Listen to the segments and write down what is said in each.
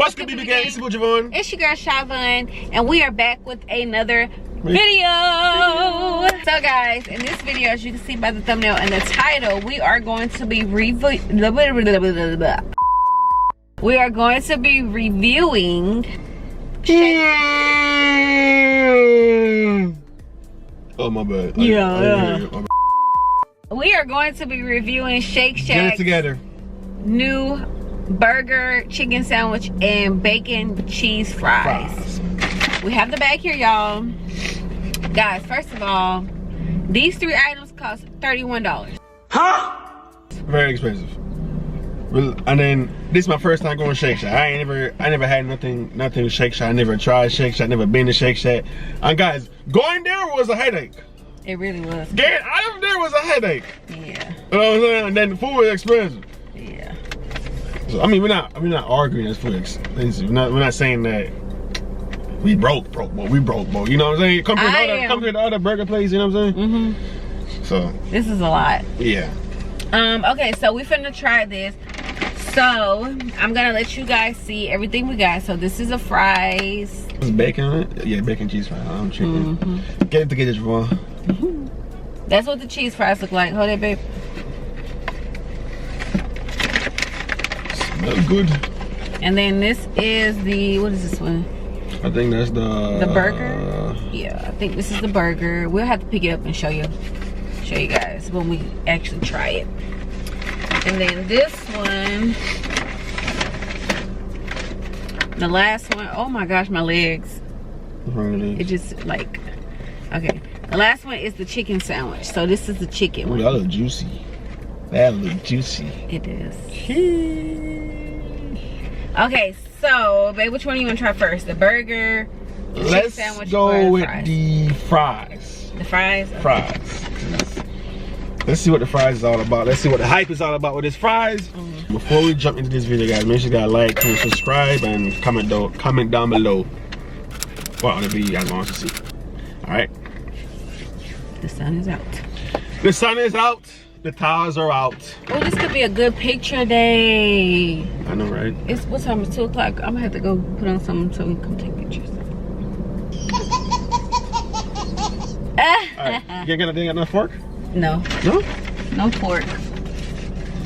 What's good, BB gang? It's your boy SyVon. It's your girl SyVon, and we are back with another video. So guys, in this video, as you can see by the thumbnail and the title, we are going to be reviewing Oh my bad. Yeah. We are going to be reviewing Shake Shack's Get it together. new burger, chicken sandwich, and bacon cheese fries. We have the bag here, y'all. Guys, first of all, these 3 items cost $31. Huh? Very expensive. And then this is my first time going to Shake Shack. I never had nothing with Shake Shack. I never tried Shake Shack. Never been to Shake Shack. And guys, going there was a headache. It really was. Getting out of there was a headache. Yeah. You know what I'm saying? And then the food was expensive. Yeah. So I mean, we're not arguing that food expensive. We're not saying that we broke, but we broke, bro. You know what I'm saying? Compared to other burger places, you know what I'm saying? Mm-hmm. So this is a lot. Yeah. Okay, so we finna try this. So I'm gonna let you guys see everything we got. So this is a fries. Is bacon on it? Yeah, bacon cheese fries. I'm chicken. Mm-hmm. Get it together, SyVon. Mm-hmm. That's what the cheese fries look like. Hold it, babe. Smell good. And then this is the, what is this one? I think that's the burger. Yeah, I think this is the burger. We'll have to pick it up and show you guys when we actually try it. And then this one, the last one, oh my gosh, my legs. It just like, okay. The last one is the chicken sandwich. So this is the chicken one. That look juicy. That look juicy. It is. Okay, so babe, which one do you want to try first? The burger, the chicken sandwich, go with fries? the fries. The fries? Okay. Fries. Let's see what the fries is all about. Let's see what the hype is all about with this fries. Mm-hmm. Before we jump into this video, guys, make sure you guys like, comment, subscribe, and comment down below what other video you guys want to see. All right. The sun is out. The sun is out. The towers are out. Oh, this could be a good picture day. I know, right? It's what time? It's 2 o'clock. I'm gonna have to go put on something so we can come take pictures. Alright. You got enough fork? No. No? No fork.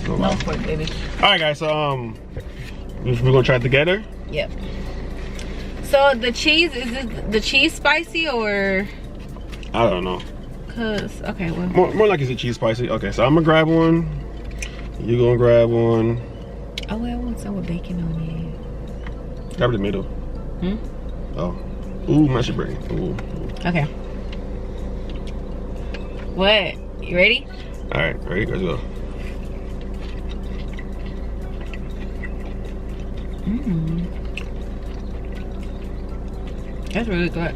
Oh, wow. No fork, baby. Alright, guys, so we're gonna try it together? Yep. So the cheese, is the cheese spicy or? I don't know. Cause okay, well. More like it's a cheese spicy. Okay, so I'm gonna grab one. You gonna grab one. Oh well, I want some with bacon on it. Grab the middle. Hmm? Oh. Ooh, mashed brain. Ooh. Okay. What? You ready? Alright, ready? Let's go. Mmm. That's really good.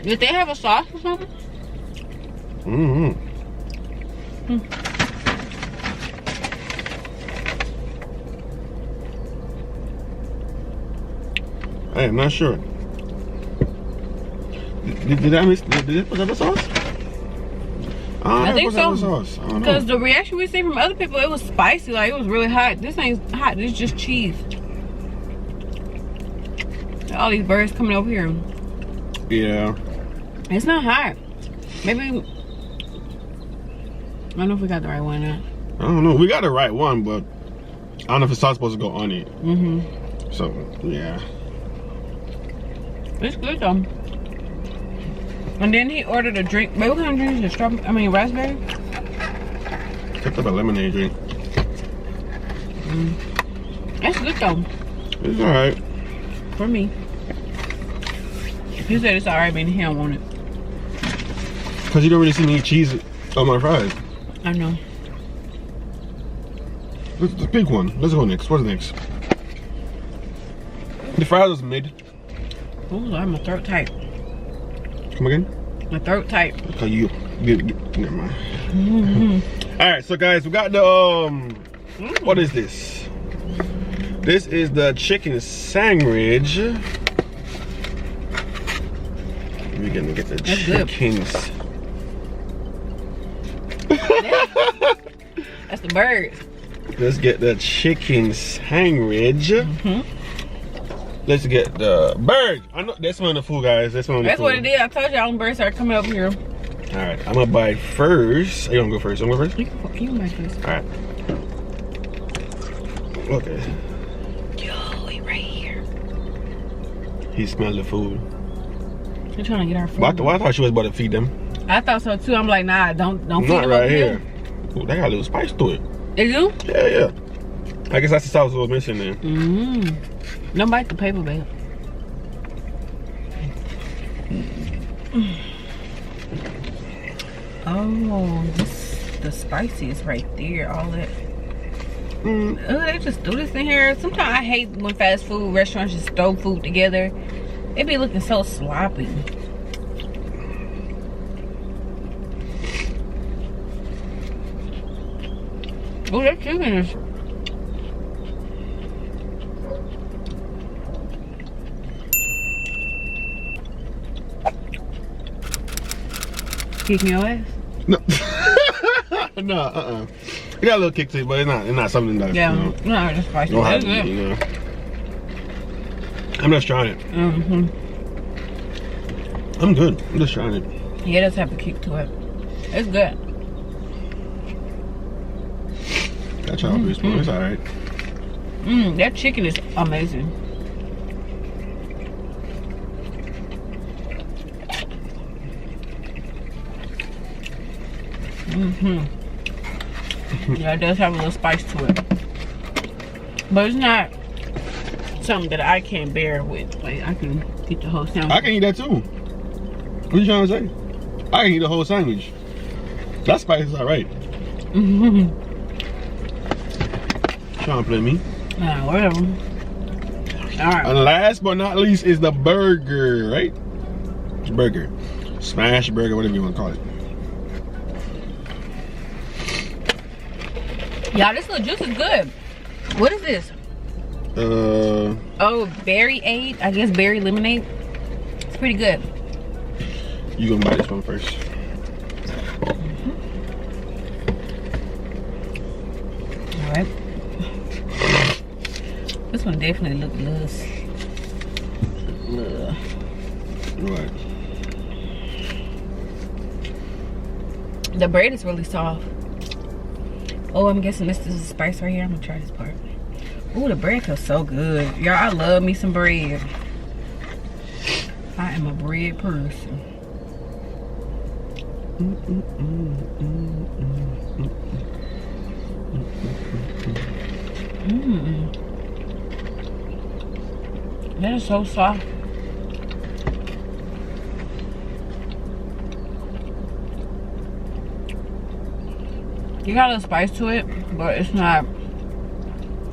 Did they have a sauce or something? Mm-hmm. I am not sure. Did I miss? Did it put up a sauce? I think so. Sauce. I don't know. Because the reaction we see from other people, it was spicy. Like, it was really hot. This ain't hot. This is just cheese. All these birds coming over here. Yeah. It's not hot. Maybe. I don't know if we got the right one or not. I don't know. We got the right one, but I don't know if it's not supposed to go on it. Mm-hmm. So, yeah. It's good though. And then he ordered a drink. Wait, what kind of drink is it? Strawberry? I mean, raspberry? Picked up a lemonade drink. That's good though. It's alright. For me. If you said it's alright, meaning he don't want it. Because you don't really see me eat cheese on my fries. I know. The big one. Let's go next. What's next? The fries was mid. Oh, Lord, my throat tight. Come again? My throat tight. Okay, you never mind. Mm-hmm. Alright, so guys, we got the what is this? This is the chicken sandwich. We're gonna get the chickens. That's the birds. Let's get the chicken sandwich. Let's get the burger. I know that's one of the food, guys. That's one of the That's food. what it is. I told you all them birds are coming over here. All right, I'm gonna bite first. You gonna go first? I'm gonna go first. You can bite first. All right. Okay. Yo, he right here. He smelled the food. You're trying to get our food. Well, I thought she was about to feed them. I thought so too. I'm like, nah, don't feed Not them right over here. Ooh, they got a little spice to it. They do? Yeah, yeah. I guess that's the sauce that was missing there. Don't bite the paper, babe. Oh, the spiciest right there. All that. Oh, they just do this in here. Sometimes I hate when fast food restaurants just throw food together. They be looking so sloppy. Oh, that chicken is. Kicking your ass? No. No, It got a little kick to it, but it's not something that's, Yeah, you know, no, it's spicy. don't have It's to good. be, you know. I'm just trying it. I'm good. I'm just trying it. Yeah, it does have a kick to it. It's good. That child is it's alright. That chicken is amazing. Yeah, it does have a little spice to it. But it's not something that I can't bear with. Like, I can eat the whole sandwich. I can eat that too. What you trying to say? I can eat the whole sandwich. That spice is alright. Trying to play me. Whatever. Alright. And last but not least is the burger, right? Burger. Smash burger, whatever you want to call it. Y'all, this little juice is good. What is this? Oh, berry aid. I guess berry lemonade. It's pretty good. You gonna buy this one first. Alright. This one definitely looks loose. Right. The bread is really soft. Oh, I'm guessing this is spice right here. I'm gonna try this part. Oh, the bread feels so good. Y'all, I love me some bread. I am a bread person. That is so soft. You got a little spice to it, but it's not.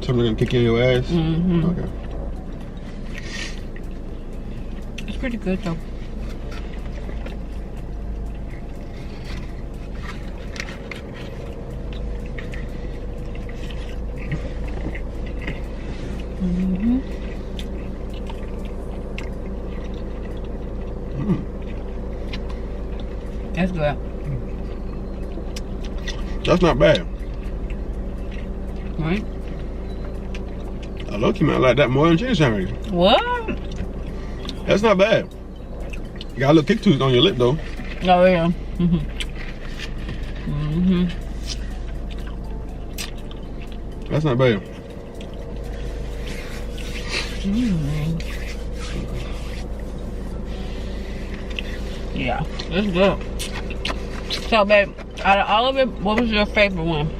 Something gonna kick in your ass? Okay. It's pretty good though. That's good. That's not bad. Right? I look, you might like that more than chicken sandwich. What? That's not bad. You got a little kick to it on your lip though. Oh yeah. That's not bad. Yeah, it's good. So, babe, out of all of it, what was your favorite one?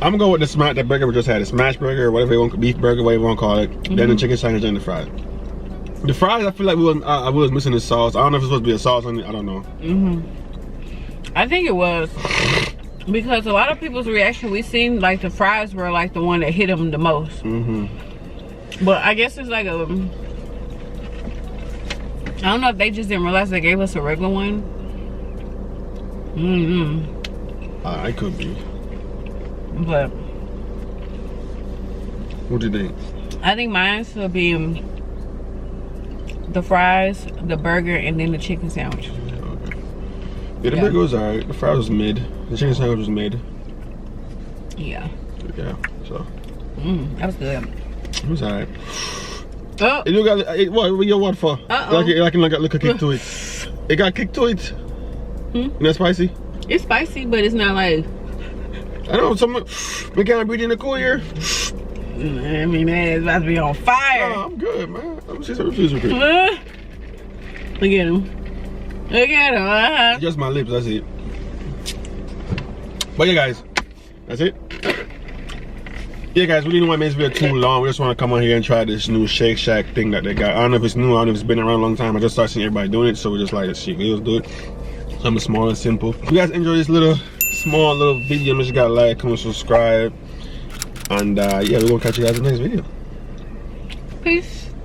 I'm gonna go with the burger we just had, the smash burger or whatever you want, beef burger, whatever you want to call it. Then the chicken sandwich and the fries. The fries, I feel like I was missing the sauce. I don't know if it's supposed to be a sauce on it. I don't know. I think it was because a lot of people's reaction, we seen like the fries were like the one that hit them the most. But I guess it's like a, I don't know if they just didn't realize they gave us a regular one. It could be. But What do you think? I think mine will be the fries, the burger, and then the chicken sandwich. Okay. Yeah, the burger was alright. The fries was mid. The chicken sandwich was mid. Yeah. Yeah, so. That was good. It was alright. Oh. You got what you what for? Uh-oh. Like a kick to it. It got kick to it. Isn't that spicy? It's spicy, but it's not like. I know we can't breathe in the cool here. I mean, it's about to be on fire. Oh, I'm good, man. I'm just refusing to. Look at him. Look at him. Just my lips, that's it. But yeah, guys, that's it. Yeah, guys, we didn't want to make this video too long. We just want to come on here and try this new Shake Shack thing that they got. I don't know if it's new, I don't know if it's been around a long time. I just started seeing everybody doing it, so we just like, shit, let's do it. Something small and simple. If you guys enjoy this small little video, make sure you got a like, comment, subscribe. And yeah, we're gonna catch you guys in the next video. Peace.